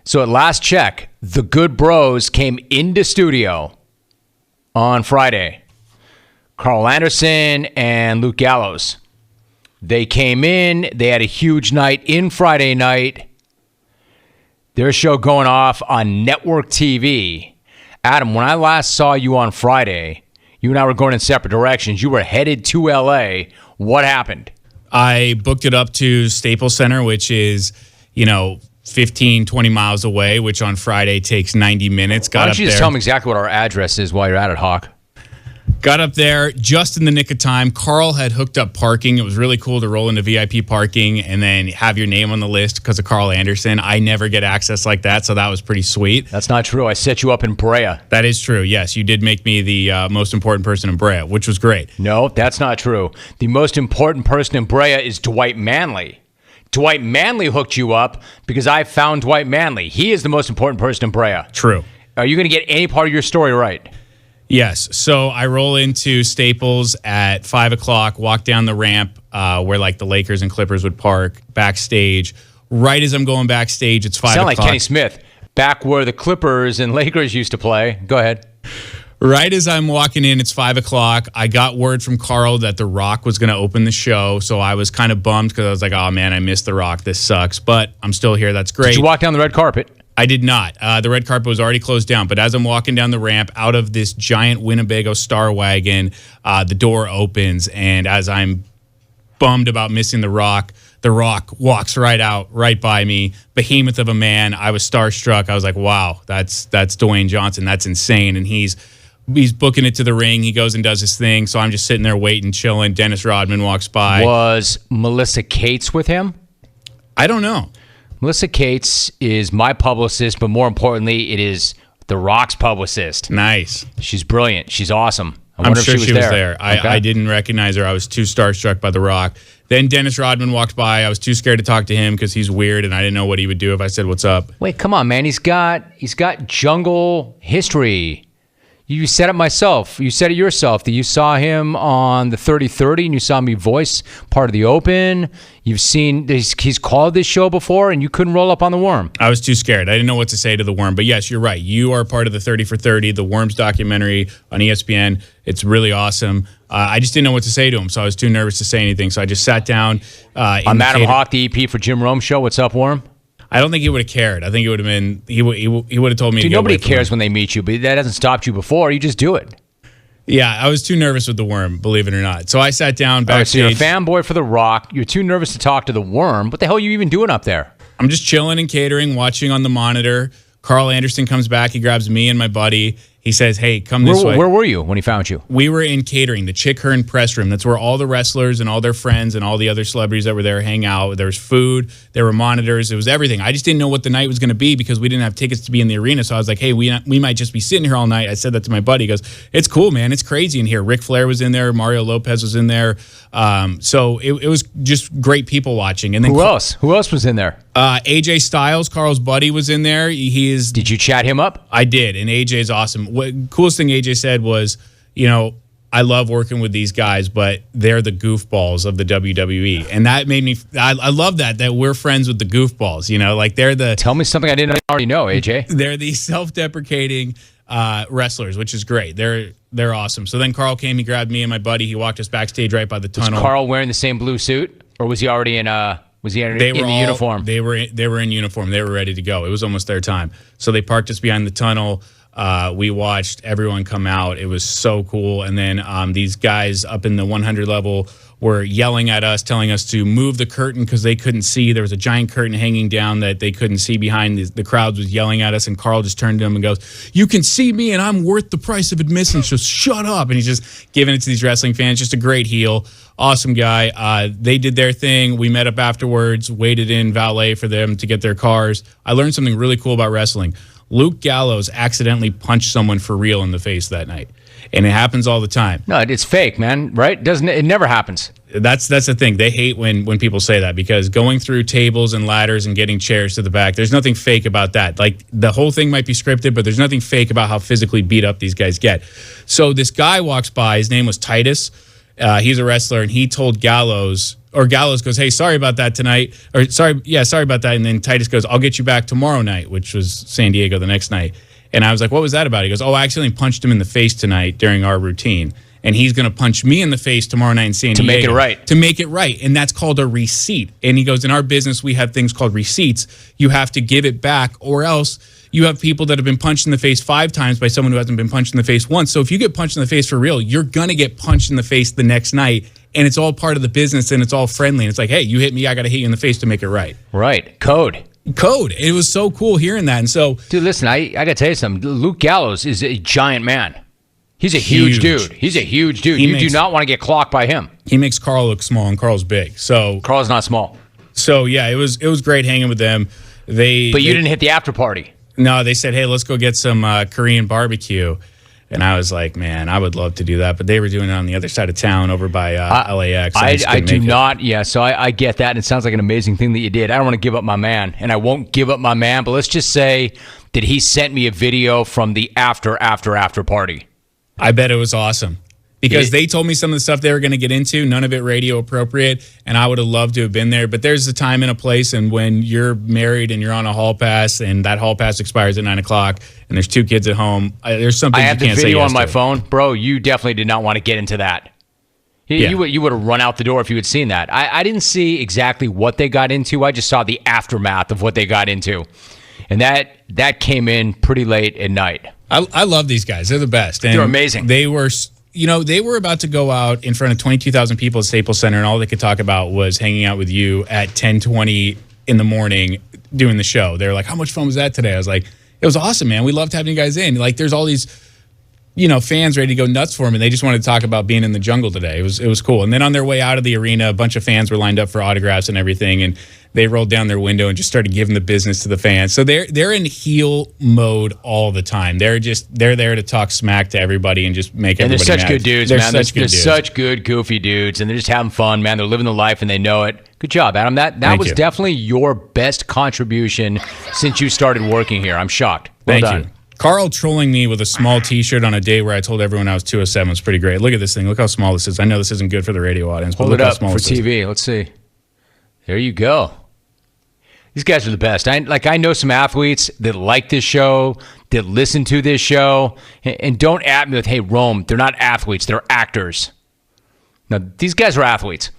So at last check, the Good Bros came into studio on Friday. Karl Anderson and Luke Gallows. They came in. They had a huge night in Friday night. Their show going off on network TV. Adam, when I last saw you on Friday, you and I were going in separate directions. You were headed to L.A. What happened? I booked it up to Staples Center, which is, 15, 20 miles away, which on Friday takes 90 minutes. Why don't you just tell them exactly what our address is while you're at it, Hawk? Got up there just in the nick of time. Karl had hooked up parking. It was really cool to roll into VIP parking and then have your name on the list because of Karl Anderson. I never get access like that, so that was pretty sweet. That's not true. I set you up in Brea. That is true. Yes, you did make me the most important person in Brea, which was great. No, that's not true. The most important person in Brea is Dwight Manley. Dwight Manley hooked you up because I found Dwight Manley. He is the most important person in Brea. True. Are you going to get any part of your story right? Yes. So I roll into Staples at 5 o'clock, walk down the ramp where the Lakers and Clippers would park backstage. Right as I'm going backstage, it's 5 o'clock. Sound like Kenny Smith, back where the Clippers and Lakers used to play. Go ahead. Right as I'm walking in, it's 5 o'clock. I got word from Karl that The Rock was going to open the show, so I was kind of bummed because I was like, oh, man, I missed The Rock. This sucks, but I'm still here. That's great. Did you walk down the red carpet? I did not. The red carpet was already closed down, but as I'm walking down the ramp out of this giant Winnebago Star Wagon, the door opens, and as I'm bummed about missing The Rock walks right by me, behemoth of a man. I was starstruck. I was like, wow, that's Dwayne Johnson. That's insane, and he's booking it to the ring. He goes and does his thing. So I'm just sitting there waiting, chilling. Dennis Rodman walks by. Was Melissa Cates with him? I don't know. Melissa Cates is my publicist, but more importantly, it is The Rock's publicist. Nice. She's brilliant. She's awesome. I'm sure she was there. Okay. I didn't recognize her. I was too starstruck by The Rock. Then Dennis Rodman walked by. I was too scared to talk to him because he's weird, and I didn't know what he would do if I said, what's up? Wait, come on, man. He's got jungle history. You said it myself. You said it yourself that you saw him on the 30-30 and you saw me voice part of the Open. You've seen he's called this show before and you couldn't roll up on the Worm. I was too scared. I didn't know what to say to the Worm. But yes, you're right. You are part of the 30 for 30, the Worm's documentary on ESPN. It's really awesome. I just didn't know what to say to him, so I was too nervous to say anything. So I just sat down. I'm Adam Hawk, the EP for Jim Rome Show. What's up, Worm? I don't think he would have cared. I think it would have been he would have told me. Dude, to nobody cares when they meet you, but that hasn't stopped you before. You just do it. Yeah, I was too nervous with the Worm, believe it or not. So I sat down backstage. Right, so you're a fanboy for The Rock. You're too nervous to talk to the Worm. What the hell are you even doing up there? I'm just chilling and catering, watching on the monitor. Karl Anderson comes back. He grabs me and my buddy. He says, hey, come this way. Where were you when he found you? We were in catering, the Chick Hearn press room. That's where all the wrestlers and all their friends and all the other celebrities that were there hang out. There was food. There were monitors. It was everything. I just didn't know what the night was going to be because we didn't have tickets to be in the arena. So I was like, hey, we might just be sitting here all night. I said that to my buddy. He goes, it's cool, man. It's crazy in here. Ric Flair was in there. Mario Lopez was in there. So it was just great people watching. And then Who else? Who else was in there? AJ Styles, Karl's buddy, was in there. Did you chat him up? I did, and AJ's awesome. Coolest thing AJ said was, I love working with these guys, but they're the goofballs of the WWE, and that made me. I love that we're friends with the goofballs. They're the. Tell me something I didn't already know, AJ. They're the self-deprecating wrestlers, which is great. They're awesome. So then Karl came, he grabbed me and my buddy, he walked us backstage right by the tunnel. Was Karl wearing the same blue suit, or was he already in? Was he in the uniform? They were in uniform. They were ready to go. It was almost their time. So they parked us behind the tunnel. We watched everyone come out. It was so cool. And then these guys up in the 100 level were yelling at us, telling us to move the curtain because they couldn't see. There was a giant curtain hanging down that they couldn't see behind. The crowd was yelling at us, and Karl just turned to him and goes, you can see me, and I'm worth the price of admission, so shut up. And he's just giving it to these wrestling fans. Just a great heel. Awesome guy. They did their thing. We met up afterwards, waited in valet for them to get their cars. I learned something really cool about wrestling. Luke Gallows accidentally punched someone for real in the face that night. And it happens all the time. No, it's fake, man, right? It never happens. That's the thing. They hate when people say that because going through tables and ladders and getting chairs to the back, there's nothing fake about that. Like, the whole thing might be scripted, but there's nothing fake about how physically beat up these guys get. So this guy walks by. His name was Titus. He's a wrestler, and he told Gallows or Gallows goes, "Hey, sorry about that tonight," or sorry about that. And then Titus goes, "I'll get you back tomorrow night," which was San Diego the next night. And I was like, "What was that about?" He goes, "Oh, I accidentally punched him in the face tonight during our routine, and he's going to punch me in the face tomorrow night in San Diego to make it right." To make it right, and that's called a receipt. And he goes, "In our business, we have things called receipts. You have to give it back, or else." You have people that have been punched in the face 5 times by someone who hasn't been punched in the face once. So if you get punched in the face for real, you're going to get punched in the face the next night. And it's all part of the business and it's all friendly. And it's like, hey, you hit me, I got to hit you in the face to make it right. Right. Code. It was so cool hearing that. And so, dude, listen, I got to tell you something. Luke Gallows is a giant man. He's a huge dude. He's a huge dude. You do not want to get clocked by him. He makes Karl look small, and Karl's big. So Karl's not small. So yeah, it was great hanging with them. But you didn't hit the after party. No, they said, hey, let's go get some Korean barbecue. And I was like, man, I would love to do that. But they were doing it on the other side of town over by LAX. I do not. Yeah, so I get that. And it sounds like an amazing thing that you did. I don't want to give up my man. And I won't give up my man. But let's just say that he sent me a video from the after party. I bet it was awesome. Because they told me some of the stuff they were going to get into, none of it radio appropriate, and I would have loved to have been there. But there's a time and a place, and when you're married and you're on a hall pass, and that hall pass expires at 9 o'clock, and there's 2 kids at home, there's something you can't say yes to. I have the video on my phone. Bro, you definitely did not want to get into that. You would have run out the door if you had seen that. I didn't see exactly what they got into. I just saw the aftermath of what they got into. And that came in pretty late at night. I love these guys. They're the best. And they're amazing. They were about to go out in front of 22,000 people at Staples Center, and all they could talk about was hanging out with you at 10:20 in the morning doing the show. They were like, how much fun was that today? I was like, it was awesome, man. We loved having you guys in. Like, there's all these, fans ready to go nuts for him, and they just wanted to talk about being in the jungle today. It was cool. And then on their way out of the arena, a bunch of fans were lined up for autographs and everything, and they rolled down their window and just started giving the business to the fans. So they're in heel mode all the time. They're there to talk smack to everybody and just make everybody mad. And they're such good dudes, man. They're such good, goofy dudes, and they're just having fun, man. They're living the life, and they know it. Good job, Adam. That was definitely your best contribution since you started working here. I'm shocked. Well done. Thank you. Karl trolling me with a small T-shirt on a day where I told everyone I was 207 was pretty great. Look at this thing. Look how small this is. I know this isn't good for the radio audience, but look how small this is. Hold it up for TV. Let's see. There you go. These guys are the best. I know some athletes that like this show, that listen to this show, and don't at me with, hey, Rome, they're not athletes, they're actors. Now, these guys are athletes.